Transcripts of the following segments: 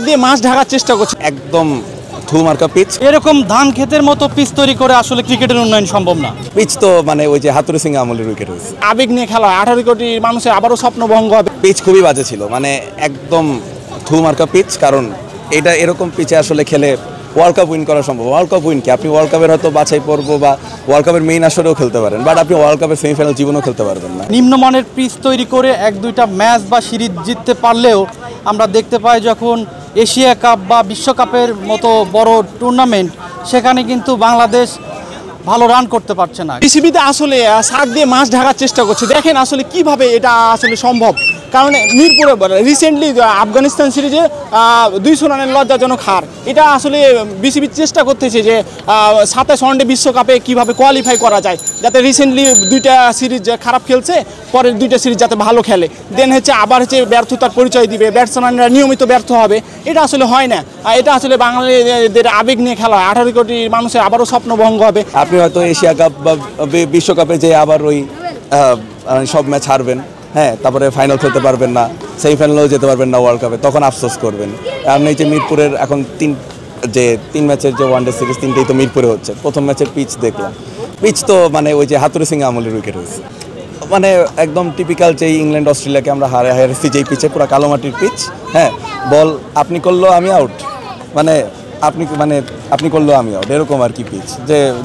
দিয়ে মাছ ঢাকার চেষ্টা করছে, একদম ধুমার্কা পিচ। এরকম ধান ক্ষেতের মতো পিচ তৈরি করে আসলে ক্রিকেটের উন্নয়ন সম্ভব না। পিচ তো মানে ওই যে হাতুড়ি সিং আমলের উইকেট হয়েছে। আবেগ নিয়ে খেলা, 18 কোটি মানুষের আবারও স্বপ্ন ভঙ্গ হবে। পিচ খুবই বাজে ছিল, মানে একদম ধুমার্কা পিচ। কারণ এটা এরকম পিচে আসলে খেলে ওয়ার্ল্ড কাপ উইন করা সম্ভব। ওয়ার্ল্ড কাপ উইন কি, আপনি ওয়ার্ল্ড কাপের হয়তো বাছাই পর্ব বা ওয়ার্ল্ড কাপের মেইন আসরেও খেলতে পারেন, বাট আপনি ওয়ার্ল্ড কাপের সেমিফাইনাল জীবনেও খেলতে পারবেন না। নিম্নমানের পিচ তৈরি করে এক দুইটা ম্যাচ বা সিরিজ জিততে পারলেও আমরা দেখতে পাই যখন এশিয়া কাপ বা বিশ্বকাপের মতো বড় টুর্নামেন্ট, সেখানে কিন্তু বাংলাদেশ ভালো রান করতে পারছে না। বিসিবিতে আসলে শাক দিয়ে মাছ ঢাকার চেষ্টা করছে। দেখেন আসলে কিভাবে এটা আসলে সম্ভব। কারণ মিরপুরে রিসেন্টলি আফগানিস্তান সিরিজে 200 রানের লজ্জাজনক হার। এটা আসলে বিসিবি চেষ্টা করতেছে যে 27 ওয়ানডে বিশ্বকাপে কিভাবে কোয়ালিফাই করা যায়, যাতে রিসেন্টলি দুইটা সিরিজ খারাপ খেলছে, পরের দুইটা সিরিজ যাতে ভালো খেলে, দেন আবার ব্যর্থতার পরিচয় দিবে, ব্যাটসম্যানরা নিয়মিত ব্যর্থ হবে। এটা আসলে হয় না। এটা আসলে বাঙালিদের আবেগ নিয়ে খেলা, 18 কোটি মানুষের আবারও স্বপ্ন ভঙ্গ হবে। আপনি হয়তো এশিয়া কাপ বা বিশ্বকাপে যে আবার ওই সব ম্যাচ হারবেন, হ্যাঁ, তারপরে ফাইনাল খেলতে পারবেন না, সেমিফাইনালেও যেতে পারবেন না ওয়ার্ল্ড কাপে, তখন আফসোস করবেন। কারণ এই যে মিরপুরের এখন তিন ম্যাচের যে ওয়ানডে সিরিজ, তিনটেই তো মিরপুরে হচ্ছে। প্রথম ম্যাচের পিচ দেখলাম, পিচ তো মানে ওই যে হাতুড়ি সিং আমলের উইকেট হয়েছে। মানে একদম টিপিক্যাল যে ইংল্যান্ড অস্ট্রেলিয়াকে আমরা হারিয়েছি যেই পিচে, পুরো কালো মাটির পিচ। হ্যাঁ, বল আপনি করলো আমি আউট, মানে আপনি করলো আমি আউট, এরকম আর কি পিচ।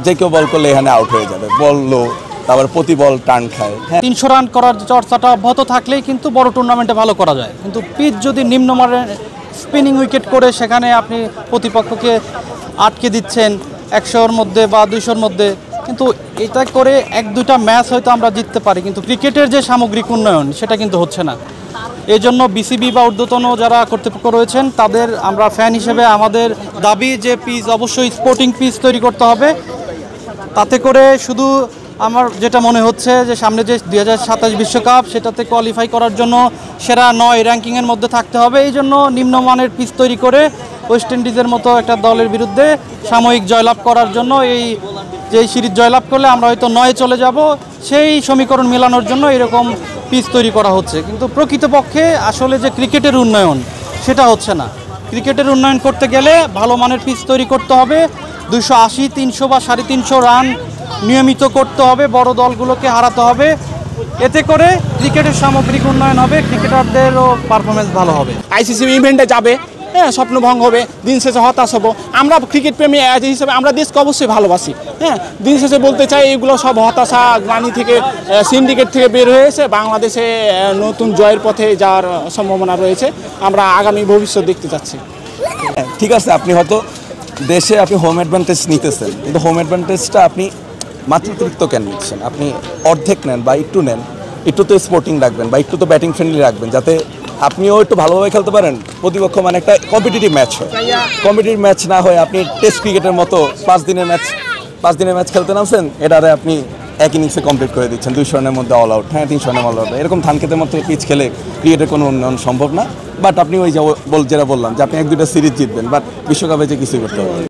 যে কেউ বল করলে এখানে আউট হয়ে যাবে, বল লো, তারপর প্রতি বল টার্ন খায়। 300 রান করার চর্চাটা অব্যাহত থাকলেই কিন্তু বড় টুর্নামেন্টে ভালো করা যায়। কিন্তু পিচ যদি নিম্নমানের স্পিনিং উইকেট করে সেখানে আপনি প্রতিপক্ষকে আটকে দিচ্ছেন 100-র মধ্যে বা 200-র মধ্যে, কিন্তু এটা করে এক দুইটা ম্যাচ হয়তো আমরা জিততে পারি, কিন্তু ক্রিকেটের যে সামগ্রিক উন্নয়ন সেটা কিন্তু হচ্ছে না। এই জন্য বিসিবি বা ঊর্ধ্বতন যারা কর্তৃপক্ষ রয়েছেন তাদের আমরা ফ্যান হিসেবে আমাদের দাবি যে পিচ অবশ্যই স্পোর্টিং পিচ তৈরি করতে হবে। তাতে করে শুধু আমার যেটা মনে হচ্ছে যে সামনে যে 2027 বিশ্বকাপ, সেটাতে কোয়ালিফাই করার জন্য সেরা 9 র্যাঙ্কিংয়ের মধ্যে থাকতে হবে। এই জন্য নিম্নমানের পিচ তৈরি করে ওয়েস্ট ইন্ডিজের মতো একটা দলের বিরুদ্ধে সাময়িক জয়লাভ করার জন্য যেই সিরিজ জয়লাভ করলে আমরা হয়তো 9-এ চলে যাব, সেই সমীকরণ মেলানোর জন্য এরকম পিচ তৈরি করা হচ্ছে। কিন্তু প্রকৃতপক্ষে আসলে যে ক্রিকেটের উন্নয়ন সেটা হচ্ছে না। ক্রিকেটের উন্নয়ন করতে গেলে ভালো মানের পিচ তৈরি করতে হবে, 280, 300 বা 350 রান নিয়মিত করতে হবে, বড় দলগুলোকে হারাতে হবে। এতে করে ক্রিকেটের সামগ্রিক উন্নয়ন হবে, ক্রিকেটারদেরও পারফরমেন্স ভালো হবে। আইসিসি ইভেন্টে যাবে, হ্যাঁ, স্বপ্নভঙ্গ হবে, দিন শেষে হতাশ হবো। আমরা ক্রিকেট প্রেমী হিসেবে আমরা দেশকে অবশ্যই ভালোবাসি। হ্যাঁ, দিন শেষে বলতে চাই এগুলো সব হতাশা, গ্লানি থেকে, সিন্ডিকেট থেকে বের হয়েছে। বাংলাদেশে নতুন জয়ের পথে যাওয়ার সম্ভাবনা রয়েছে। আমরা আগামী ভবিষ্যৎ দেখতে চাচ্ছি। ঠিক আছে, আপনি হয়তো দেশে আপনি হোম অ্যাডভান্টেজ নিতেছেন, কিন্তু হোম অ্যাডভান্টেজটা আপনি মাত্রাতিরিক্ত কেন নিচ্ছেন? আপনি অর্ধেক নেন বা একটু নেন, একটু তো স্পোর্টিং রাখবেন বা একটু তো ব্যাটিং ফ্রেন্ডলি রাখবেন, যাতে আপনিও একটু ভালোভাবে খেলতে পারেন, প্রতিপক্ষ মানে একটা কম্পিটিটিভ ম্যাচ হয়। কম্পিটিটিভ ম্যাচ না হয় আপনি টেস্ট ক্রিকেটের মতো 5 দিনের ম্যাচ খেলতে নামছেন, এটারে আপনি এক ইনিংসে কমপ্লিট করে দিচ্ছেন, 200 রানের মধ্যে অল আউট, হ্যাঁ 300 রানের অল আউট। এরকম ধান খেতের মতো পিচ খেলে ক্রিকেটের কোনো উন্নয়ন সম্ভব না। বাট আপনি ওই যেটা বললাম যে আপনি 1-2টা সিরিজ জিতবেন, বাট বিশ্বকাপে যে কিছুই করতে পারবেন।